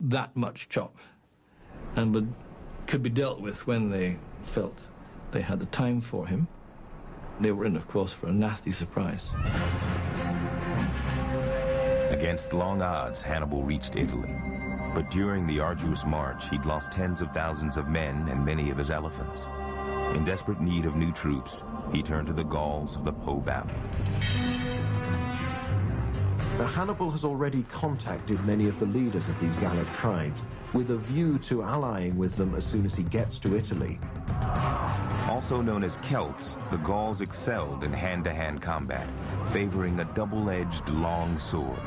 that much chop, and could be dealt with when they felt they had the time for him. They were in, of course, for a nasty surprise. Against long odds, Hannibal reached Italy. But during the arduous march, he'd lost tens of thousands of men and many of his elephants. In desperate need of new troops, he turned to the Gauls of the Po Valley. Now, Hannibal has already contacted many of the leaders of these Gallic tribes with a view to allying with them as soon as he gets to Italy. Also known as Celts, the Gauls excelled in hand-to-hand combat, favoring a double-edged long sword.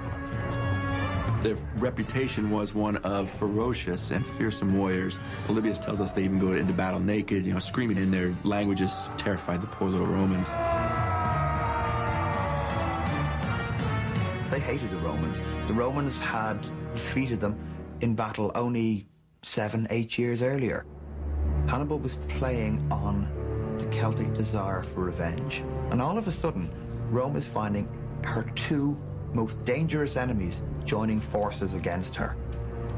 Their reputation was one of ferocious and fearsome warriors. Polybius tells us they even go into battle naked, screaming in their languages, terrified the poor little Romans. They hated the Romans. The Romans had defeated them in battle only 7-8 years earlier. Hannibal was playing on the Celtic desire for revenge. And all of a sudden, Rome is finding her two most dangerous enemies joining forces against her.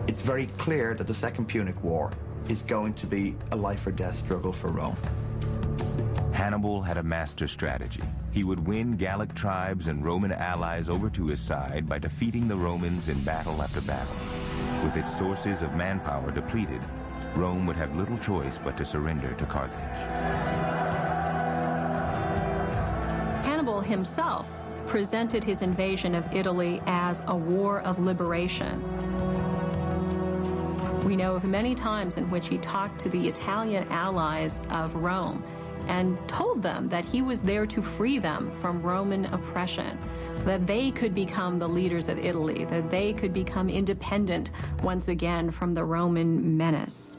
It's very clear that the Second Punic War is going to be a life-or-death struggle for Rome. Hannibal had a master strategy. He would win Gallic tribes and Roman allies over to his side by defeating the Romans in battle after battle. With its sources of manpower depleted, Rome would have little choice but to surrender to Carthage. Hannibal himself presented his invasion of Italy as a war of liberation. We know of many times in which he talked to the Italian allies of Rome and told them that he was there to free them from Roman oppression, that they could become the leaders of Italy, that they could become independent once again from the Roman menace.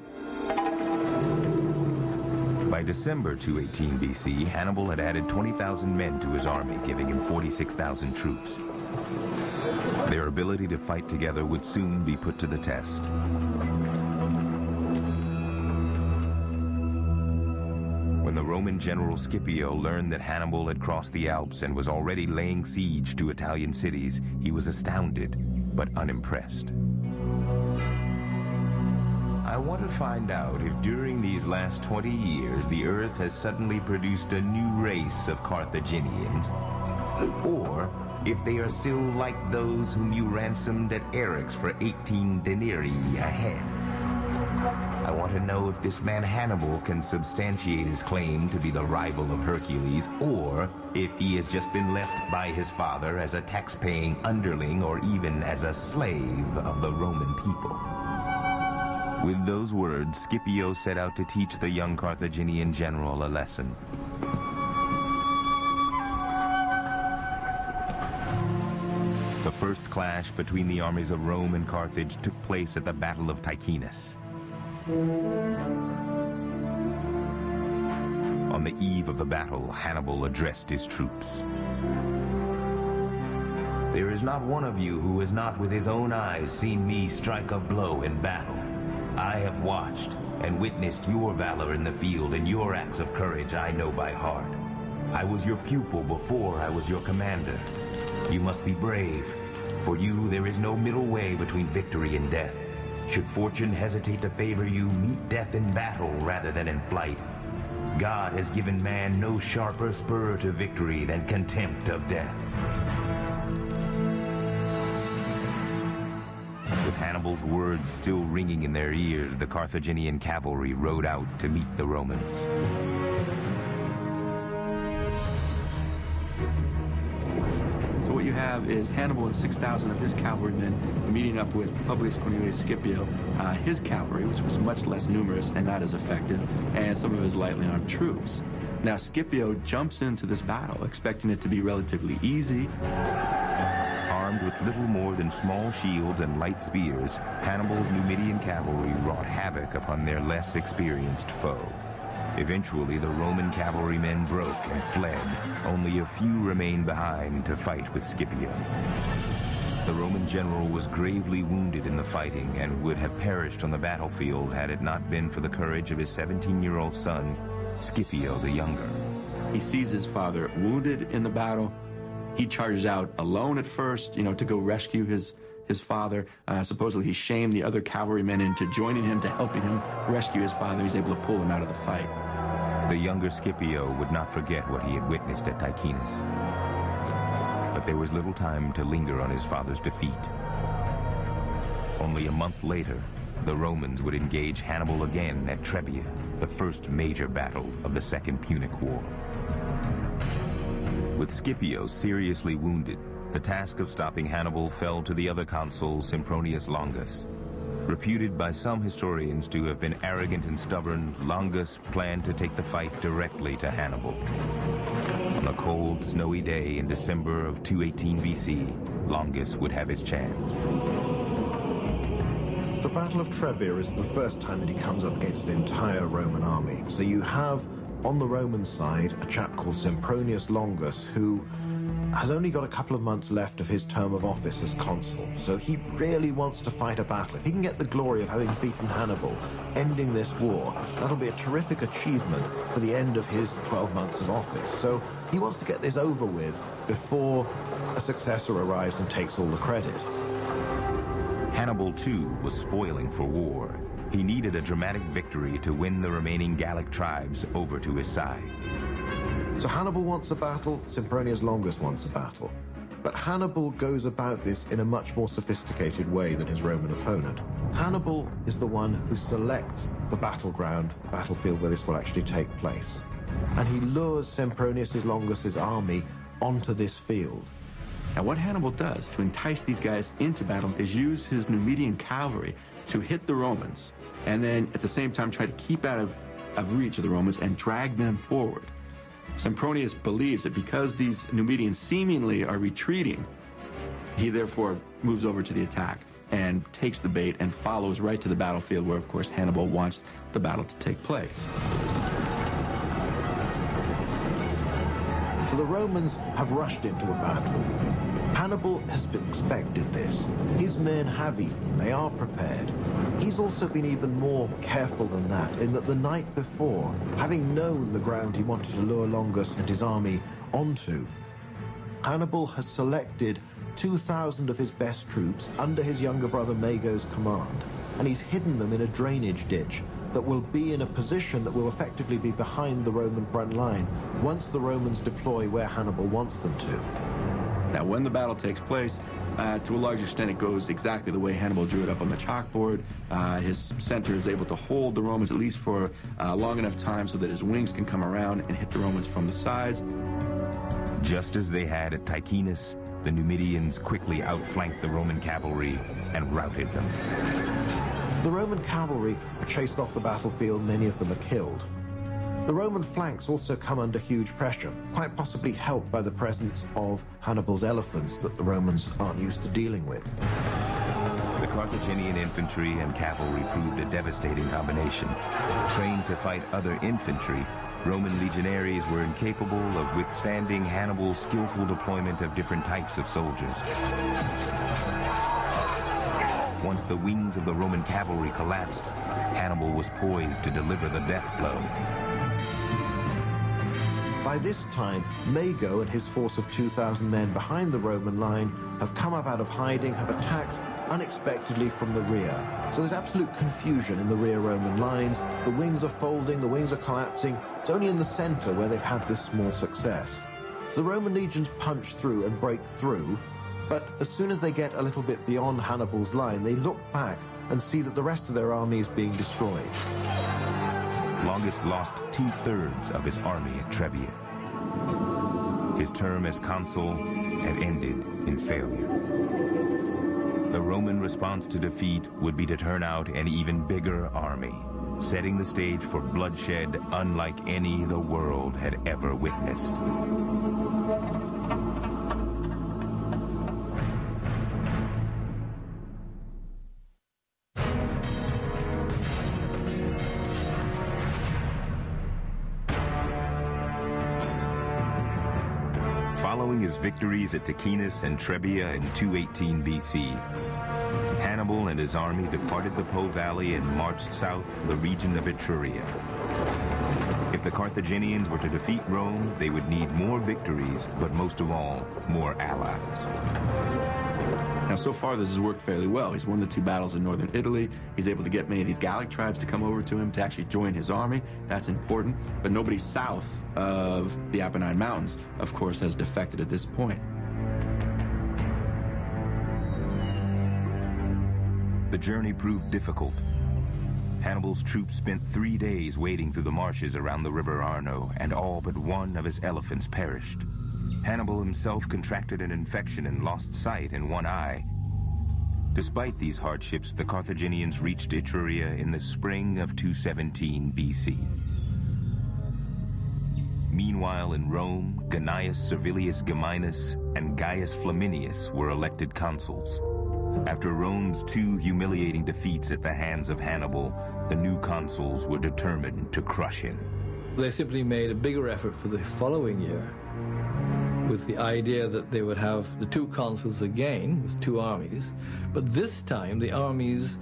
By December 218 BC, Hannibal had added 20,000 men to his army, giving him 46,000 troops. Their ability to fight together would soon be put to the test. When the Roman general Scipio learned that Hannibal had crossed the Alps and was already laying siege to Italian cities, he was astounded, but unimpressed. I want to find out if during these last 20 years the Earth has suddenly produced a new race of Carthaginians, or if they are still like those whom you ransomed at Eryx for 18 denarii a head. I want to know if this man Hannibal can substantiate his claim to be the rival of Hercules, or if he has just been left by his father as a tax-paying underling or even as a slave of the Roman people. With those words, Scipio set out to teach the young Carthaginian general a lesson. The first clash between the armies of Rome and Carthage took place at the Battle of Ticinus. On the eve of the battle, Hannibal addressed his troops. There is not one of you who has not with his own eyes seen me strike a blow in battle. I have watched and witnessed your valor in the field, and your acts of courage I know by heart. I was your pupil before I was your commander. You must be brave. For you, there is no middle way between victory and death. Should fortune hesitate to favor you, meet death in battle rather than in flight. God has given man no sharper spur to victory than contempt of death. With Hannibal's words still ringing in their ears, the Carthaginian cavalry rode out to meet the Romans. So what you have is Hannibal and 6,000 of his cavalrymen meeting up with Publius Cornelius Scipio, his cavalry, which was much less numerous and not as effective, and some of his lightly armed troops. Now Scipio jumps into this battle, expecting it to be relatively easy. Armed with little more than small shields and light spears, Hannibal's Numidian cavalry wrought havoc upon their less experienced foe. Eventually, the Roman cavalrymen broke and fled. Only a few remained behind to fight with Scipio. The Roman general was gravely wounded in the fighting and would have perished on the battlefield had it not been for the courage of his 17-year-old son, Scipio the Younger. He sees his father wounded in the battle. He charges out alone at first, to go rescue his his father. Supposedly he shamed the other cavalrymen into joining him to helping him rescue his father. He's able to pull him out of the fight. The younger Scipio would not forget what he had witnessed at Ticinus. But there was little time to linger on his father's defeat. Only a month later, the Romans would engage Hannibal again at Trebia, the first major battle of the Second Punic War. With Scipio seriously wounded, the task of stopping Hannibal fell to the other consul, Sempronius Longus. Reputed by some historians to have been arrogant and stubborn, Longus planned to take the fight directly to Hannibal. On a cold, snowy day in December of 218 BC, Longus would have his chance. The Battle of Trebia is the first time that he comes up against an entire Roman army. So you have, on the Roman side, a chap called Sempronius Longus, who has only got a couple of months left of his term of office as consul. So he really wants to fight a battle. If he can get the glory of having beaten Hannibal, ending this war, that'll be a terrific achievement for the end of his 12 months of office. So he wants to get this over with before a successor arrives and takes all the credit. Hannibal, too, was spoiling for war. He needed a dramatic victory to win the remaining Gallic tribes over to his side. So Hannibal wants a battle, Sempronius Longus wants a battle. But Hannibal goes about this in a much more sophisticated way than his Roman opponent. Hannibal is the one who selects the battleground, the battlefield where this will actually take place. And he lures Sempronius Longus's army onto this field. Now, what Hannibal does to entice these guys into battle is use his Numidian cavalry to hit the Romans, and then at the same time try to keep out of reach of the Romans and drag them forward. Sempronius believes that because these Numidians seemingly are retreating, he therefore moves over to the attack and takes the bait and follows right to the battlefield where, of course, Hannibal wants the battle to take place. So the Romans have rushed into a battle. Hannibal has expected this. His men have eaten, they are prepared. He's also been even more careful than that, in that the night before, having known the ground he wanted to lure Longus and his army onto, Hannibal has selected 2,000 of his best troops under his younger brother Mago's command, and he's hidden them in a drainage ditch that will be in a position that will effectively be behind the Roman front line once the Romans deploy where Hannibal wants them to. Now, when the battle takes place, to a large extent, it goes exactly the way Hannibal drew it up on the chalkboard. His center is able to hold the Romans at least for a long enough time so that his wings can come around and hit the Romans from the sides. Just as they had at Ticinus, the Numidians quickly outflanked the Roman cavalry and routed them. The Roman cavalry are chased off the battlefield, many of them are killed. The Roman flanks also come under huge pressure, quite possibly helped by the presence of Hannibal's elephants that the Romans aren't used to dealing with. The Carthaginian infantry and cavalry proved a devastating combination. Trained to fight other infantry, Roman legionaries were incapable of withstanding Hannibal's skillful deployment of different types of soldiers. Once the wings of the Roman cavalry collapsed, Hannibal was poised to deliver the death blow. By this time, Mago and his force of 2,000 men behind the Roman line have come up out of hiding, have attacked unexpectedly from the rear. So there's absolute confusion in the rear Roman lines. The wings are folding, the wings are collapsing. It's only in the center where they've had this small success. So the Roman legions punch through and break through, but as soon as they get a little bit beyond Hannibal's line, they look back and see that the rest of their army is being destroyed. Longus lost 2/3 of his army at Trebia. His term as consul had ended in failure. The Roman response to defeat would be to turn out an even bigger army, setting the stage for bloodshed unlike any the world had ever witnessed. Following his victories at Ticinus and Trebia in 218 BC, Hannibal and his army departed the Po Valley and marched south to the region of Etruria. If the Carthaginians were to defeat Rome, they would need more victories, but most of all, more allies. Now, so far, this has worked fairly well. He's won the 2 battles in northern Italy. He's able to get many of these Gallic tribes to come over to him to actually join his army. That's important. But nobody south of the Apennine Mountains, of course, has defected at this point. The journey proved difficult. Hannibal's troops spent 3 days wading through the marshes around the river Arno, and all but one of his elephants perished. Hannibal himself contracted an infection and lost sight in one eye. Despite these hardships, the Carthaginians reached Etruria in the spring of 217 BC. Meanwhile, in Rome, Gnaeus Servilius Geminus and Gaius Flaminius were elected consuls. After Rome's 2 humiliating defeats at the hands of Hannibal, the new consuls were determined to crush him. They simply made a bigger effort for the following year, with the idea that they would have the 2 consuls again, with 2 armies, but this time the armies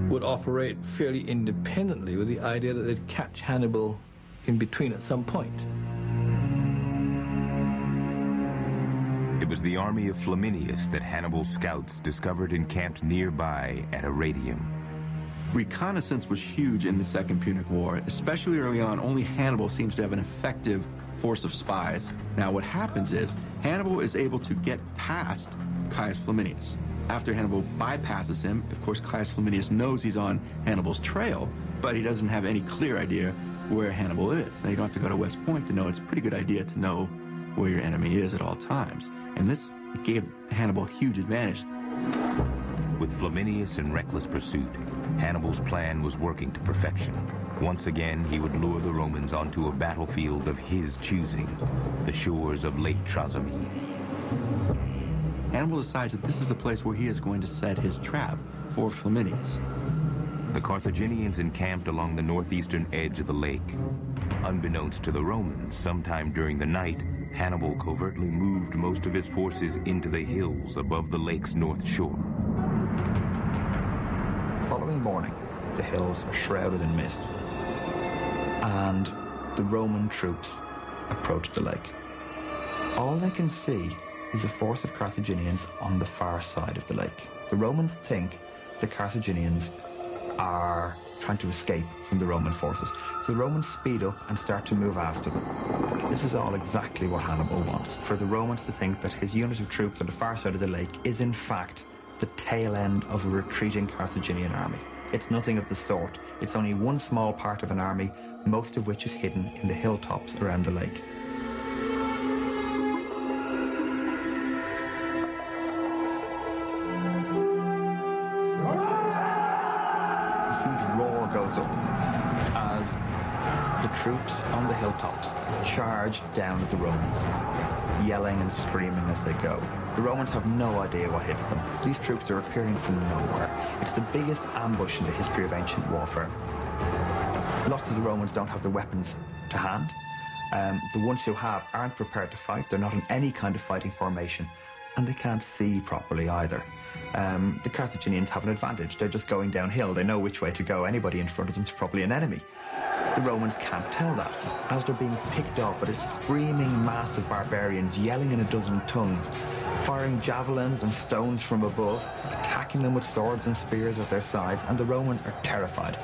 would operate fairly independently, with the idea that they'd catch Hannibal in between at some point. It was the army of Flaminius that Hannibal's scouts discovered encamped nearby at Arretium. Reconnaissance was huge in the Second Punic War. Especially early on, only Hannibal seems to have an effective force of spies. Now, what happens is Hannibal is able to get past Caius Flaminius. After Hannibal bypasses him, of course, Caius Flaminius knows he's on Hannibal's trail, but he doesn't have any clear idea where Hannibal is. Now, you don't have to go to West Point to know. It's a pretty good idea to know where your enemy is at all times. And this gave Hannibal a huge advantage. With Flaminius in reckless pursuit, Hannibal's plan was working to perfection. Once again, he would lure the Romans onto a battlefield of his choosing, the shores of Lake Trasimene. Hannibal decides that this is the place where he is going to set his trap for Flaminius. The Carthaginians encamped along the northeastern edge of the lake. Unbeknownst to the Romans, sometime during the night, Hannibal covertly moved most of his forces into the hills above the lake's north shore. Following morning, the hills are shrouded in mist, and the Roman troops approach the lake. All they can see is a force of Carthaginians on the far side of the lake. The Romans think the Carthaginians are trying to escape from the Roman forces. So the Romans speed up and start to move after them. This is all exactly what Hannibal wants, for the Romans to think that his unit of troops on the far side of the lake is in fact the tail end of a retreating Carthaginian army. It's nothing of the sort. It's only one small part of an army, most of which is hidden in the hilltops around the lake. As the troops on the hilltops charge down at the Romans, yelling and screaming as they go. The Romans have no idea what hits them. These troops are appearing from nowhere. It's the biggest ambush in the history of ancient warfare. Lots of the Romans don't have the weapons to hand. The ones who have aren't prepared to fight. They're not in any kind of fighting formation, and they can't see properly either. The Carthaginians have an advantage. They're just going downhill. They know which way to go. Anybody in front of them is probably an enemy. The Romans can't tell that. As they're being picked off by a screaming mass of barbarians yelling in a dozen tongues, firing javelins and stones from above, attacking them with swords and spears at their sides, and the Romans are terrified.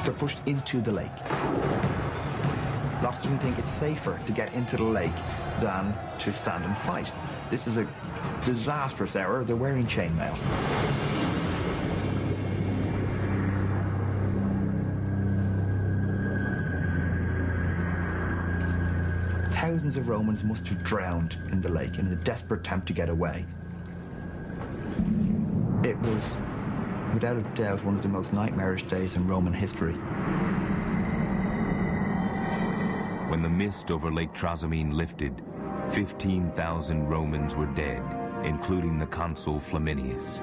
They're pushed into the lake. Lots of them think it's safer to get into the lake than to stand and fight. This is a disastrous error. They're wearing chainmail. Thousands of Romans must have drowned in the lake in a desperate attempt to get away. It was, without a doubt, one of the most nightmarish days in Roman history. When the mist over Lake Trasimene lifted, 15,000 Romans were dead, including the consul Flaminius.